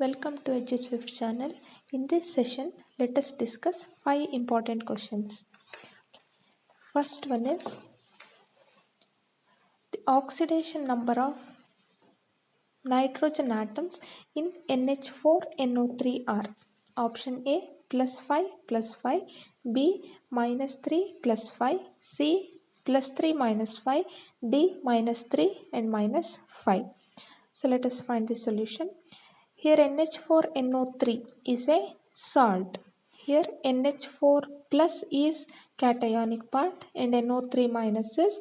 Welcome to Edge Swift channel. In this session, let us discuss 5 important questions. First one is the oxidation number of nitrogen atoms in NH4NO3 are. Option A +5 +5, B -3 +5, C +3 -5, D -3 and -5. So let us find the solution. Here NH4NO3 is a salt. Here NH4 plus is cationic part and NO3 minus is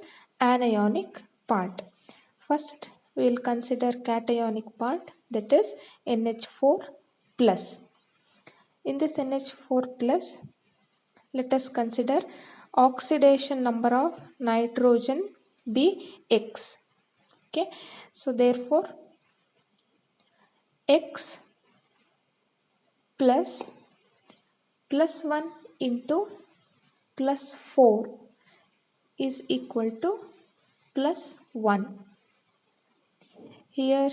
anionic part. First we will consider cationic part, that is NH4 plus. In this NH4 plus, let us consider oxidation number of nitrogen be X. Okay, so therefore X plus 1 into +4 is equal to +1. Here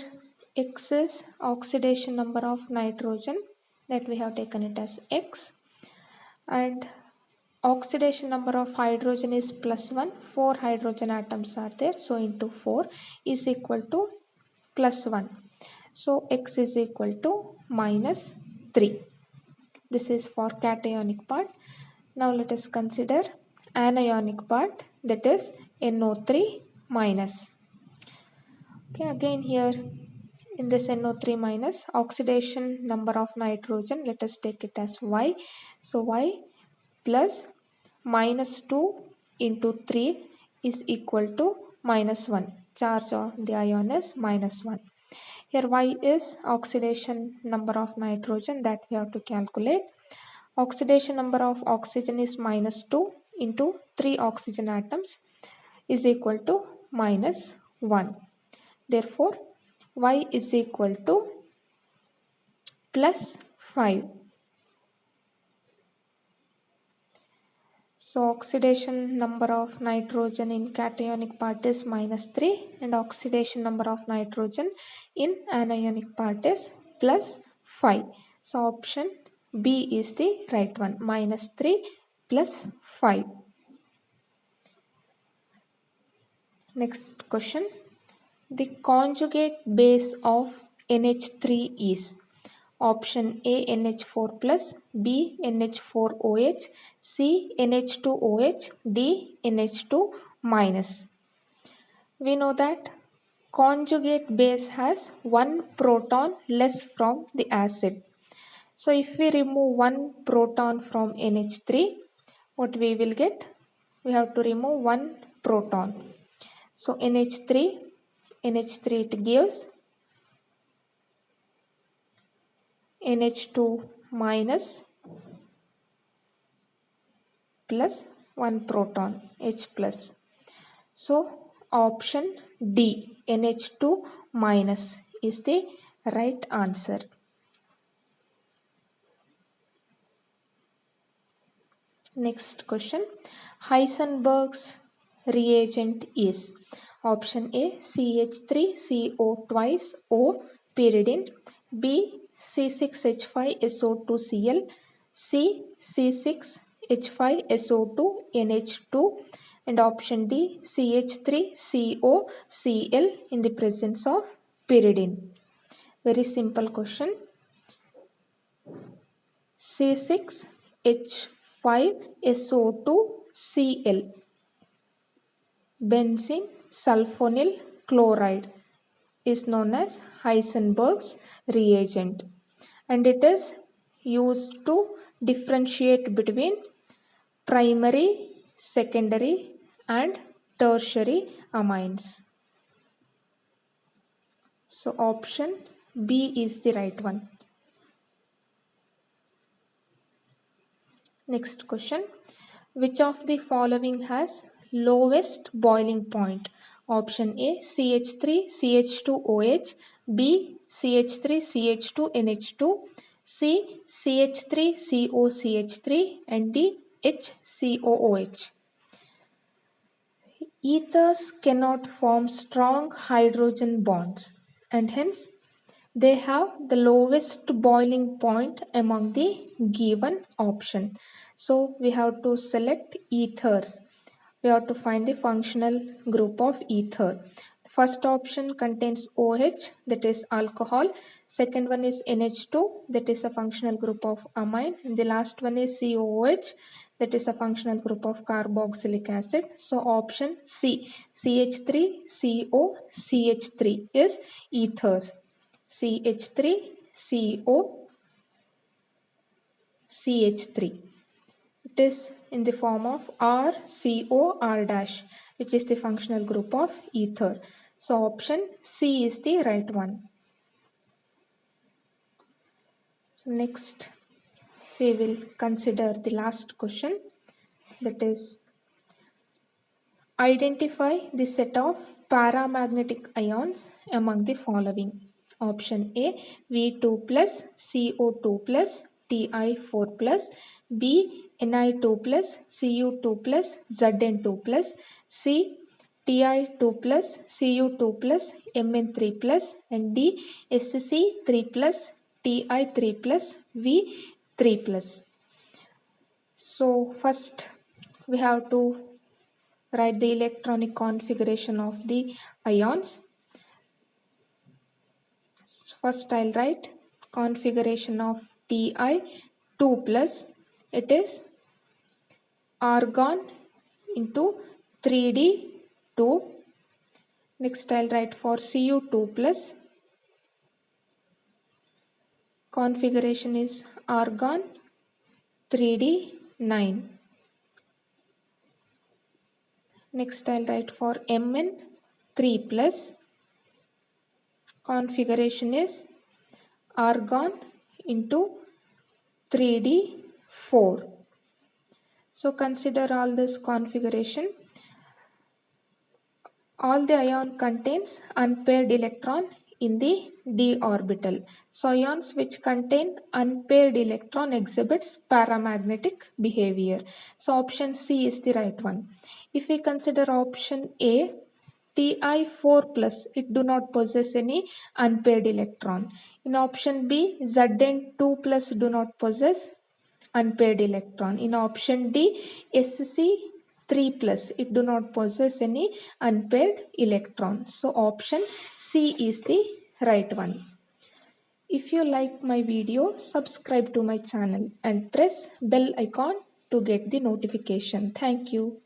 X is oxidation number of nitrogen, that we have taken it as X, and oxidation number of hydrogen is +1. 4 hydrogen atoms are there, so into 4 is equal to +1. So X is equal to -3. This is for cationic part. Now let us consider anionic part, that is NO3 minus. Okay, again here in this NO3 minus, oxidation number of nitrogen, let us take it as Y. So Y plus -2 into 3 is equal to -1. Charge of the ion is -1. Here Y is oxidation number of nitrogen, that we have to calculate. Oxidation number of oxygen is -2 into 3 oxygen atoms is equal to -1. Therefore, Y is equal to +5. So oxidation number of nitrogen in cationic part is -3 and oxidation number of nitrogen in anionic part is +5. So option B is the right one, -3 +5. Next question. The conjugate base of NH3 is option A NH4 plus, B NH4OH, C NH2OH, D NH2 minus. We know that conjugate base has one proton less from the acid. So if we remove one proton from NH3, what we will get? We have to remove one proton. So NH3 it gives NH2 minus plus 1 proton H plus. So option D NH2 minus is the right answer. Next question. Heisenberg's reagent is option A CH3CO twice O pyridine, B C6H5SO2Cl, C C6H5SO2 NH2 and option D CH3COCl in the presence of pyridine. Very simple question. C6H5SO2Cl, benzene sulfonyl chloride, is known as Heisenberg's reagent, and it is used to differentiate between primary, secondary and tertiary amines. So option B is the right one. Next question. Which of the following has lowest boiling point? Option A CH3CH2OH, B CH3CH2NH2, C CH3COCH3 and D HCOOH. Ethers cannot form strong hydrogen bonds and hence they have the lowest boiling point among the given option. So we have to select ethers. We have to find the functional group of ether. The first option contains OH, that is alcohol. Second one is NH2, that is a functional group of amine. And the last one is COOH, that is a functional group of carboxylic acid. So option C, CH3CO, CH3 is ethers. CH3CO, CH3. It is in the form of RCOR dash, which is the functional group of ether. So option C is the right one. So next we will consider the last question, that is identify the set of paramagnetic ions among the following. Option A, V2 plus CO2 plus Ti4 plus, B, Ni2 plus Cu2 plus Zn2 plus, C, Ti2 plus Cu2 plus Mn3 plus, and D, Sc3 plus Ti3 plus V3 plus. So first we have to write the electronic configuration of the ions. First I'll write configuration of Ti2 plus. It is argon into 3d2. Next I'll write for Cu2 plus. Configuration is argon 3d9. Next I'll write for Mn3 plus. Configuration is argon into 3d4. So consider all this configuration. All the ion contains unpaired electron in the d orbital. So ions which contain unpaired electron exhibits paramagnetic behavior. So option C is the right one. If we consider option A, Ti4 plus, it do not possess any unpaired electron. In option B, Zn2 plus do not possess unpaired electron. In option D, Sc3 plus, it do not possess any unpaired electron. So option C is the right one. If you like my video, subscribe to my channel and press bell icon to get the notification. Thank you.